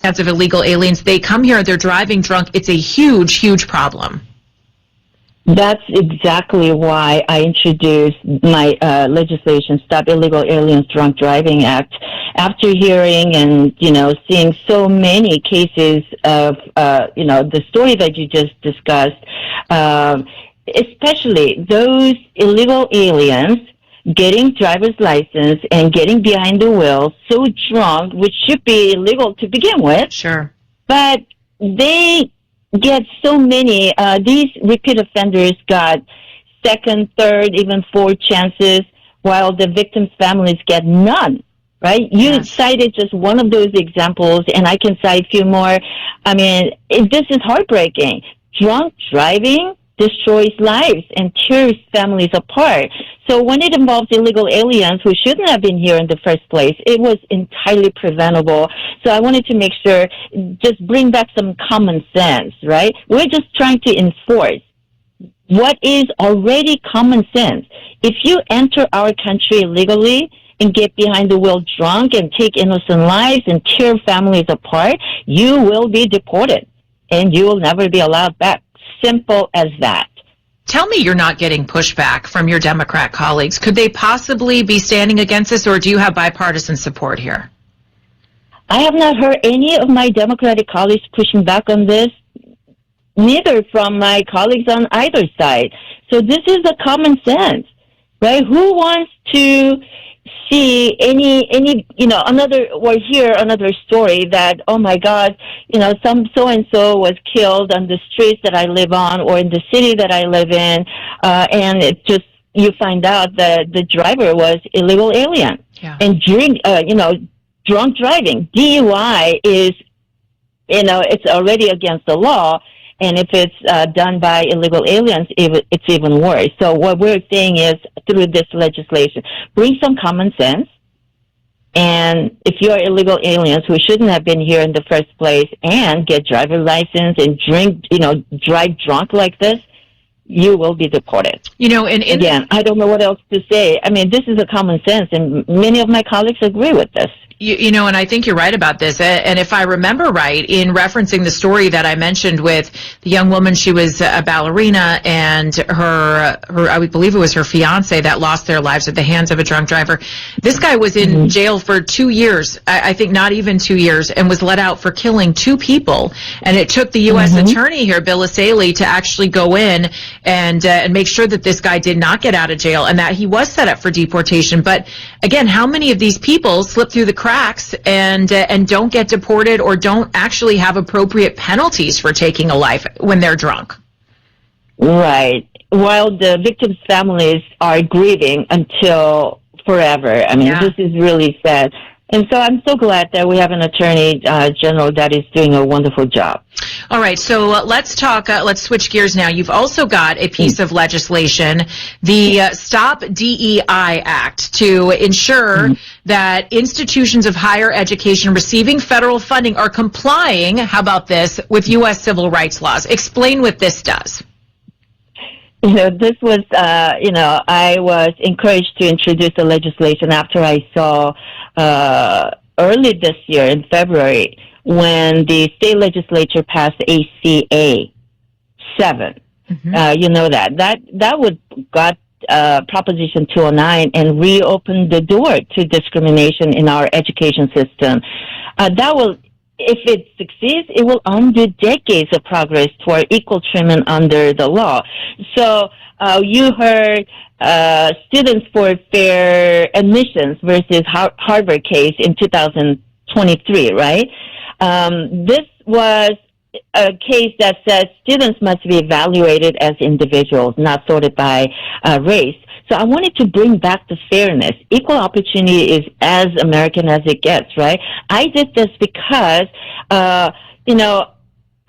of illegal aliens. They come here, they're driving drunk. It's a huge, huge problem. That's exactly why I introduced my legislation, Stop Illegal Aliens Drunk Driving Act, after hearing and, seeing so many cases of, the story that you just discussed, especially those illegal aliens getting driver's license and getting behind the wheel so drunk, which should be illegal to begin with. Sure. But they get so many, these repeat offenders got second, third, even fourth chances, while the victims' families get none, right? You cited just one of those examples, and I can cite a few more. I mean, this is heartbreaking. Drunk driving destroys lives and tears families apart. So when it involves illegal aliens who shouldn't have been here in the first place, it was entirely preventable. So I wanted to make sure, just bring back some common sense, right? We're just trying to enforce what is already common sense. If you enter our country illegally and get behind the wheel drunk and take innocent lives and tear families apart, you will be deported and you will never be allowed back. Simple as that. Tell me you're not getting pushback from your Democrat colleagues. Could they possibly be standing against this, or do you have bipartisan support here? I have not heard any of my Democratic colleagues pushing back on this, neither from my colleagues on either side. So this is a common sense, right? Who wants to see hear another story that, oh my God, some so-and-so was killed on the streets that I live on or in the city that I live in, and it just, you find out that the driver was illegal alien. Yeah. And drunk driving, DUI is, it's already against the law. And if it's done by illegal aliens, it's even worse. So what we're saying is, through this legislation, bring some common sense. And if you're illegal aliens who shouldn't have been here in the first place and get driver's license and drive drunk like this, you will be deported. Again, I don't know what else to say. I mean, this is a common sense, and many of my colleagues agree with this. And I think you're right about this. And if I remember right, in referencing the story that I mentioned with the young woman, she was a ballerina, and her I would believe it was her fiance that lost their lives at the hands of a drunk driver. This guy was in jail for 2 years, I think not even 2 years, and was let out for killing 2 people. And it took the U.S. attorney here, Bill Illicit, to actually go in and make sure that this guy did not get out of jail and that he was set up for deportation. But again, how many of these people slip through the cracks and don't get deported or don't actually have appropriate penalties for taking a life when they're drunk? Right. While the victims' families are grieving until forever. I mean, This is really sad. And so I'm so glad that we have an attorney general that is doing a wonderful job. All right, so let's talk, let's switch gears now. You've also got a piece of legislation, the Stop DEI Act, to ensure that institutions of higher education receiving federal funding are complying, how about this, with U.S. civil rights laws. Explain what this does. This was, I was encouraged to introduce the legislation after I saw early this year in February when the state legislature passed ACA 7. That would got Proposition 209 and reopened the door to discrimination in our education system. That will, if it succeeds, it will undo decades of progress toward equal treatment under the law. So you heard Students for Fair Admissions versus Harvard case in 2023, right? This was a case that says students must be evaluated as individuals, not sorted by race. So I wanted to bring back the fairness. Equal opportunity is as American as it gets, right? I did this because,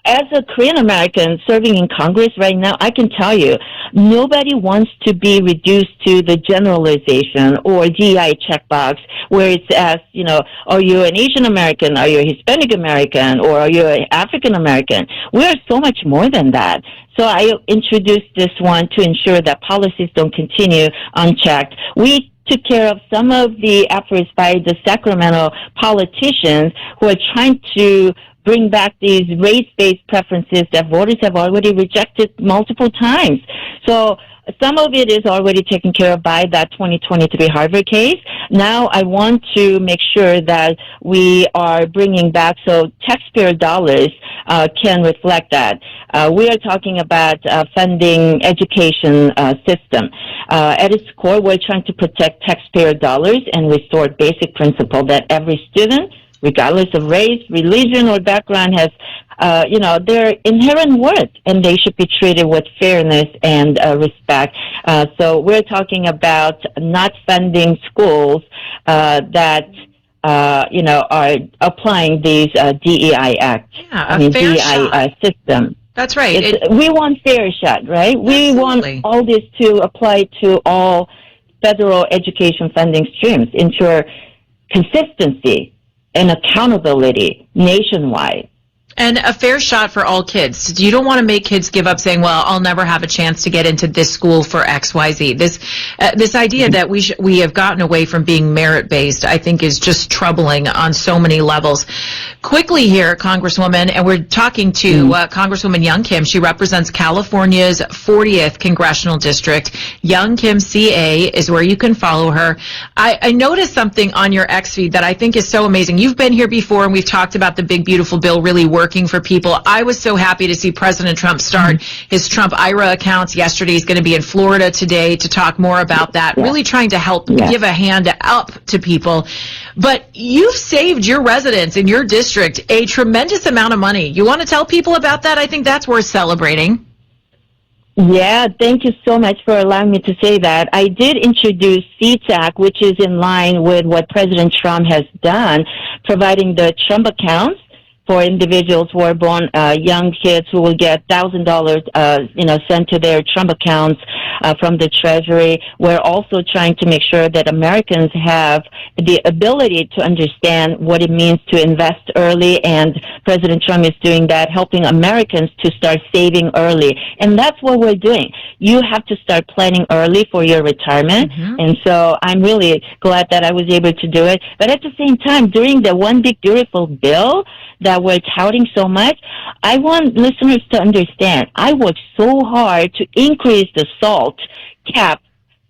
as a Korean American serving in Congress right now, I can tell you, nobody wants to be reduced to the generalization or DEI checkbox where it's asked, are you an Asian American, are you a Hispanic American, or are you an African American? We're so much more than that. So I introduced this one to ensure that policies don't continue unchecked. We took care of some of the efforts by the Sacramento politicians who are trying to bring back these race-based preferences that voters have already rejected multiple times. So some of it is already taken care of by that 2023 Harvard case. Now I want to make sure that we are bringing back so taxpayer dollars can reflect that. We are talking about funding education system. At its core, we're trying to protect taxpayer dollars and restore basic principle that every student, regardless of race, religion, or background, has their inherent worth, and they should be treated with fairness and respect. So we're talking about not funding schools that are applying these DEI Act. Yeah, DEI system. That's right. We want fair shot, right? We want all this to apply to all federal education funding streams, ensure consistency and accountability nationwide. And a fair shot for all kids. You don't want to make kids give up saying, well, I'll never have a chance to get into this school for XYZ. This idea that we have gotten away from being merit-based, I think, is just troubling on so many levels. Quickly here, Congresswoman, and we're talking to Congresswoman Young Kim. She represents California's 40th Congressional District. Young Kim CA is where you can follow her. I noticed something on your X feed that I think is so amazing. You've been here before, and we've talked about the big, beautiful bill really working for people. I was so happy to see President Trump start his Trump IRA accounts yesterday. He's going to be in Florida today to talk more about that, really trying to help give a hand up to people. But you've saved your residents in your district a tremendous amount of money. You want to tell people about that? I think that's worth celebrating. Yeah, thank you so much for allowing me to say that. I did introduce CTAC, which is in line with what President Trump has done, providing the Trump accounts for individuals who are born young kids who will get $1,000 sent to their Trump accounts from the Treasury. We're also trying to make sure that Americans have the ability to understand what it means to invest early, and President Trump is doing that, helping Americans to start saving early. And that's what we're doing. You have to start planning early for your retirement. And so I'm really glad that I was able to do it. But at the same time, during the One Big Beautiful Bill that we're touting so much, I want listeners to understand, I worked so hard to increase the SALT cap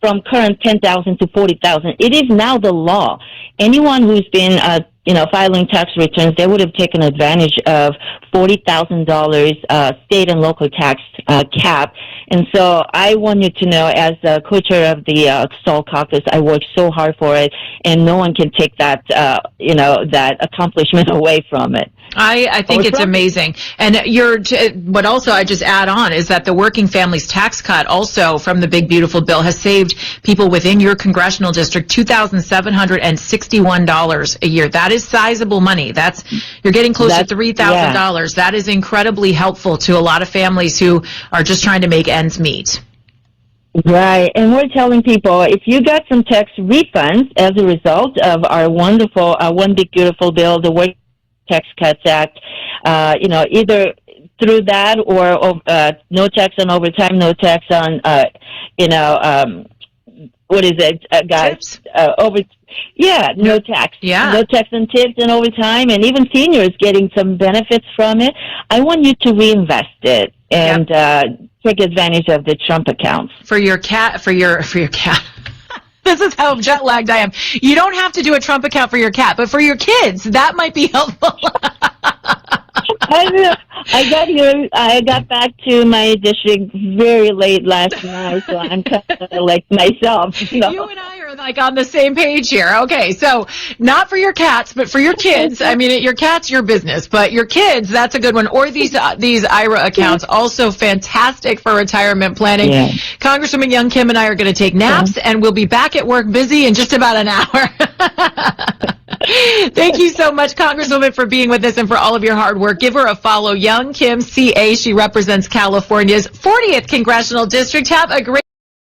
from current 10,000 to 40,000. It is now the law. Anyone who's been, filing tax returns, they would have taken advantage of $40,000 state and local tax cap. And so I want you to know, as the co-chair of the SALT Caucus, I worked so hard for it, and no one can take that, that accomplishment away from it. I think it's amazing. And what also I just add on is that the working families tax cut also from the Big Beautiful Bill has saved people within your congressional district $2,761 a year. That is sizable money. You're getting close to $3,000. That is incredibly helpful to a lot of families who are just trying to make ends meet. Right, and we're telling people, if you got some tax refunds as a result of our wonderful One Big Beautiful Bill, the Work Tax Cuts Act, either through that or no tax on overtime, no tax on, what is it, guys? No tax. Yeah. No tax on tips and overtime, and even seniors getting some benefits from it. I want you to reinvest it and take advantage of the Trump accounts. For your cat. This is how jet lagged I am. You don't have to do a Trump account for your cat, but for your kids, that might be helpful. I got back to my district very late last night, so I'm kind of like myself. You and I are like on the same page here. Okay, so not for your cats, but for your kids. I mean, your cat's your business, but your kids, that's a good one. Or these IRA accounts, also fantastic for retirement planning. Yeah. Congresswoman Young Kim and I are going to take naps, and we'll be back at work busy in just about an hour. Thank you so much, Congresswoman, for being with us and for all of your hard work. Give her a follow, Young Kim CA. She represents California's 40th Congressional District. Have a great